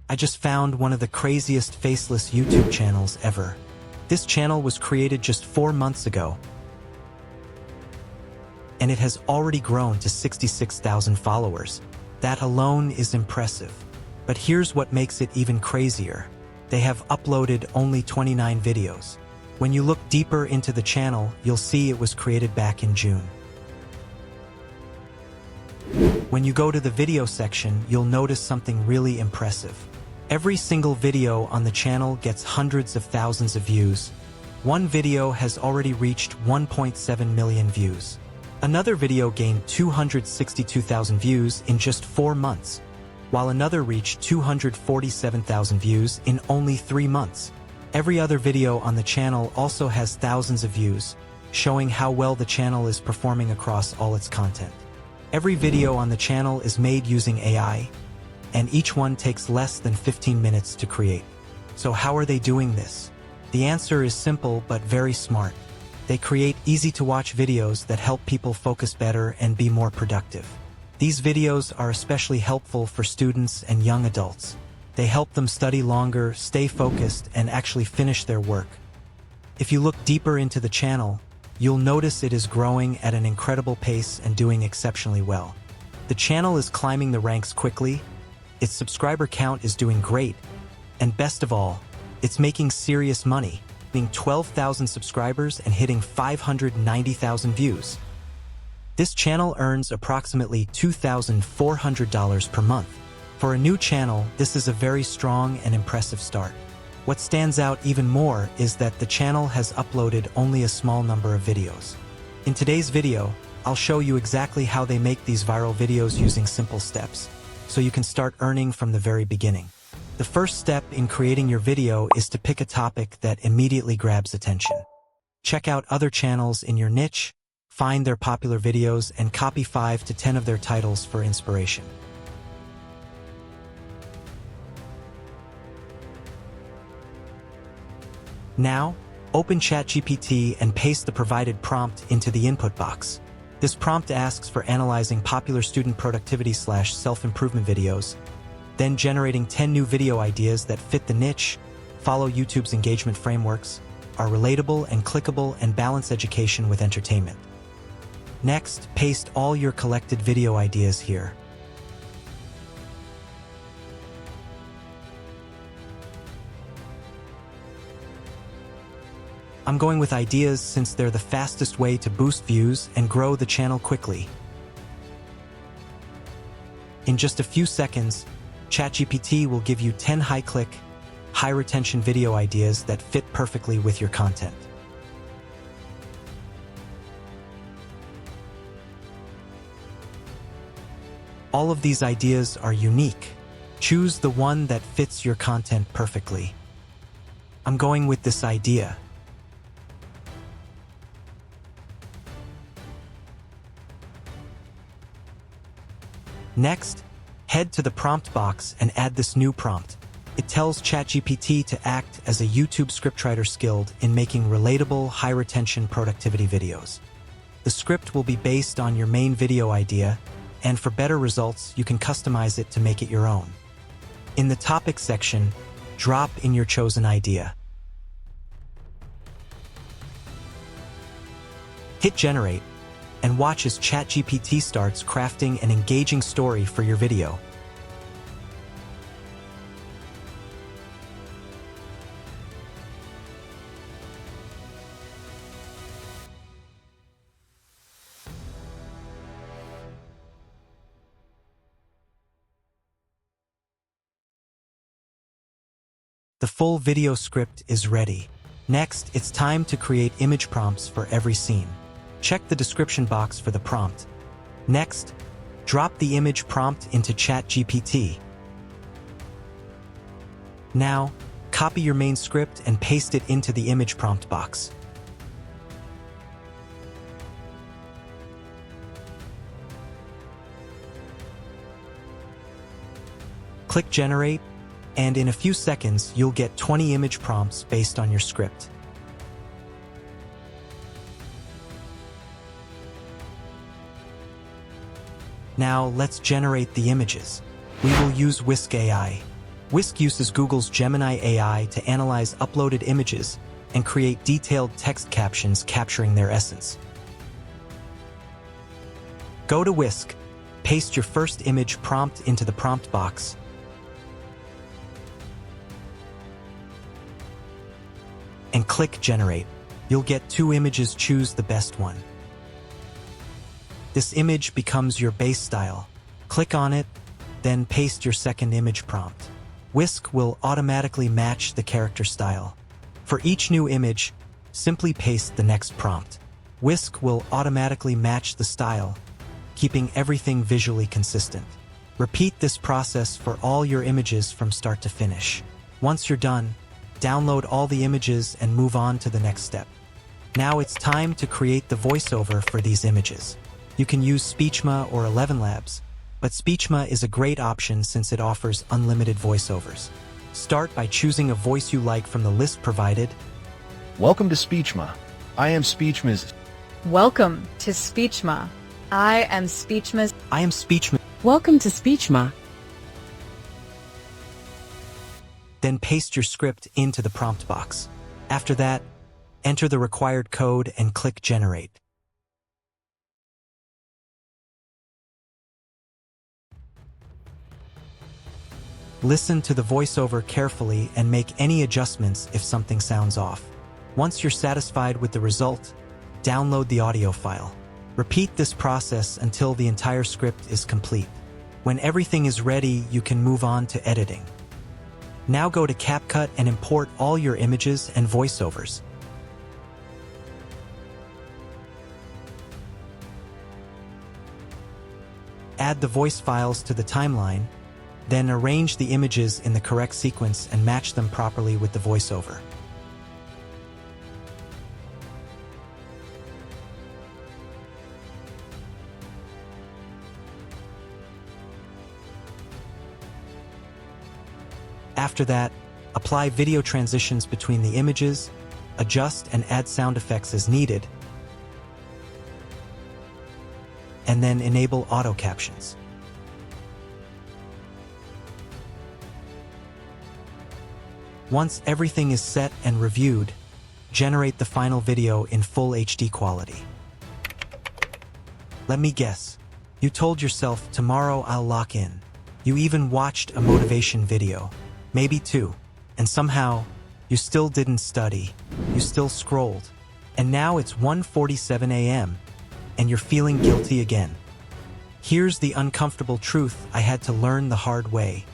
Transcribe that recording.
I just found one of the craziest faceless YouTube channels ever. This channel was created just 4 months ago, and it has already grown to 66,000 followers. That alone is impressive. But here's what makes it even crazier. They have uploaded only 29 videos. When you look deeper into the channel, you'll see it was created back in June. When you go to the video section, you'll notice something really impressive. Every single video on the channel gets hundreds of thousands of views. One video has already reached 1.7 million views. Another video gained 262,000 views in just 4 months, while another reached 247,000 views in only 3 months. Every other video on the channel also has thousands of views, showing how well the channel is performing across all its content. Every video on the channel is made using AI, and each one takes less than 15 minutes to create. So how are they doing this? The answer is simple but very smart. They create easy-to-watch videos that help people focus better and be more productive. These videos are especially helpful for students and young adults. They help them study longer, stay focused, and actually finish their work. If you look deeper into the channel, you'll notice it is growing at an incredible pace and doing exceptionally well. The channel is climbing the ranks quickly, its subscriber count is doing great, and best of all, it's making serious money, being 12,000 subscribers and hitting 590,000 views. This channel earns approximately $2,400 per month. For a new channel, this is a very strong and impressive start. What stands out even more is that the channel has uploaded only a small number of videos. In today's video, I'll show you exactly how they make these viral videos using simple steps, so you can start earning from the very beginning. The first step in creating your video is to pick a topic that immediately grabs attention. Check out other channels in your niche, find their popular videos, and copy 5 to 10 of their titles for inspiration. Now, open ChatGPT and paste the provided prompt into the input box. This prompt asks for analyzing popular student productivity/self-improvement videos, then generating 10 new video ideas that fit the niche, follow YouTube's engagement frameworks, are relatable and clickable, and balance education with entertainment. Next, paste all your collected video ideas here. I'm going with ideas since they're the fastest way to boost views and grow the channel quickly. In just a few seconds, ChatGPT will give you 10 high-click, high-retention video ideas that fit perfectly with your content. All of these ideas are unique. Choose the one that fits your content perfectly. I'm going with this idea. Next, head to the prompt box and add this new prompt. It tells ChatGPT to act as a YouTube scriptwriter skilled in making relatable, high-retention productivity videos. The script will be based on your main video idea, and for better results, you can customize it to make it your own. In the topic section, drop in your chosen idea. Hit generate, and watch as ChatGPT starts crafting an engaging story for your video. The full video script is ready. Next, it's time to create image prompts for every scene. Check the description box for the prompt. Next, drop the image prompt into ChatGPT. Now, copy your main script and paste it into the image prompt box. Click Generate, and in a few seconds, you'll get 20 image prompts based on your script. Now let's generate the images. We will use Whisk AI. Whisk uses Google's Gemini AI to analyze uploaded images and create detailed text captions capturing their essence. Go to Whisk, paste your first image prompt into the prompt box, and click Generate. You'll get 2 images, choose the best one. This image becomes your base style. Click on it, then paste your second image prompt. Whisk will automatically match the character style. For each new image, simply paste the next prompt. Whisk will automatically match the style, keeping everything visually consistent. Repeat this process for all your images from start to finish. Once you're done, download all the images and move on to the next step. Now it's time to create the voiceover for these images. You can use Speechma or 11 Labs, but Speechma is a great option since it offers unlimited voiceovers. Start by choosing a voice you like from the list provided. Welcome to Speechma. I am Speechma's. Welcome to Speechma. I am Speechma's. I am Speechma. Welcome to Speechma. Then paste your script into the prompt box. After that, enter the required code and click Generate. Listen to the voiceover carefully and make any adjustments if something sounds off. Once you're satisfied with the result, download the audio file. Repeat this process until the entire script is complete. When everything is ready, you can move on to editing. Now go to CapCut and import all your images and voiceovers. Add the voice files to the timeline, then arrange the images in the correct sequence and match them properly with the voiceover. After that, apply video transitions between the images, adjust and add sound effects as needed, and then enable auto captions. Once everything is set and reviewed, generate the final video in full HD quality. Let me guess, you told yourself, tomorrow I'll lock in. You even watched a motivation video, maybe 2, and somehow, you still didn't study, you still scrolled, and now it's 1:47 a.m., and you're feeling guilty again. Here's the uncomfortable truth I had to learn the hard way.